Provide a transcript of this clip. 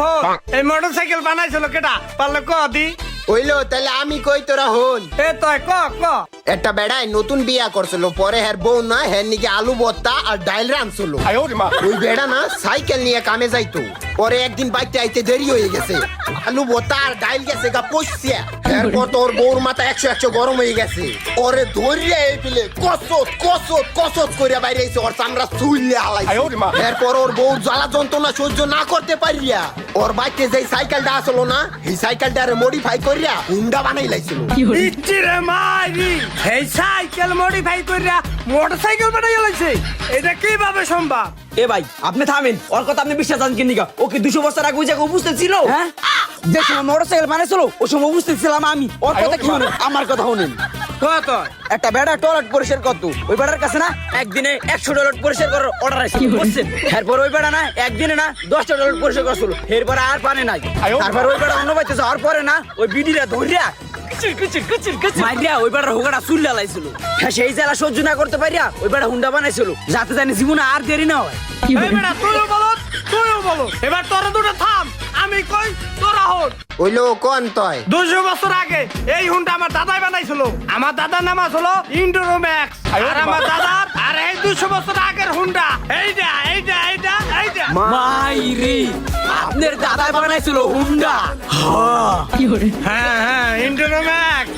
হো এই মোটরসাইকেল বানাইছিল কেটা পারলে ক দি হইলো তাহলে আমি কই তোরা হন এ তয় ক ক একটা বেড়ায় নতুন বিয়া করছিল পরে হের বউ না হের নিকে আলু ভর্তা আর ডাইল রানছিল ওই বেড়া না সাইকেল নিয়ে কামে যাইতো পরে একদিন বাইতে আইতে দেরি হয়ে গেছে আলু ভর্তা আর ডাইল গেছে গা পয়সা এরপর তোর বউর মাথা 100 গরম হয়ে গেছে ওরে ধরিয়া এই পিলে কসত কসত কসত করে বাইরে এসে ওর চামড়া চুইলে হালাইছে এরপর ওর বউ জ্বালা যন্ত্রণা সহ্য না করতে পারিয়া ওর বাইতে যেই সাইকেলটা আসলো না এই সাইকেলটারে মডিফাই করিয়া হুন্ডা বানাই লাইছিল ইচ্ছি রে মারি এই সাইকেল মডিফাই কইরা মোটরসাইকেল বানাই গেছে এটা কিভাবে সম্ভব এ ভাই আপনি থামেন ওর কথা আপনি বিশ্বাস জানেন কিনা ওকে 200 বছর আগে ওই জায়গায় উপস্থিত ছিল হ্যাঁ যে সময় মোটরসাইকেল বানাইছিল ওই সময় উপস্থিত ছিলাম আমি ওর কথা কি শুনেন আমার কথা শুনেন কত একটা বেড়া টয়লেট পরিষ্কার করতো ওই বেড়ার কাছে না একদিনে 100 টয়লেট পরিষ্কার করার অর্ডার আসছিল বুঝছেন এরপর ওই বেড়া না একদিনে না 10টা টয়লেট পরিষ্কার করছিল এরপর আর পানে নাই তারপর ওই বেড়া অন্য পাইতে যাওয়ার পরে না ওই বিডিরা ধরিয়া মাইরিয়া ওই বেড়ার হোগাটা চুল্লা লাইছিল হ্যাঁ সেই জ্বালা সহ্য না করতে পারিয়া ওই বেড়া হুন্ডা বানাইছিল যাতে জানি জীবনে আর দেরি না হয় এই বেটা তুইও বলো এবার তোরা দুটো থাম আমি কই তোরা হন হইলো কোন তয় 200 বছর আগে এই হুন্ডা আমার দাদাই বানাইছিল আমার দাদার নাম হলো ইন্ডোরো ম্যাক্স আর আমার দাদার আর এই 200 বছর আগের হুন্ডা এইটা মাইরি আপনার দাদা বানাইছিল হুন্ডা হ্যাঁ ইন্ডোরো ম্যাক্স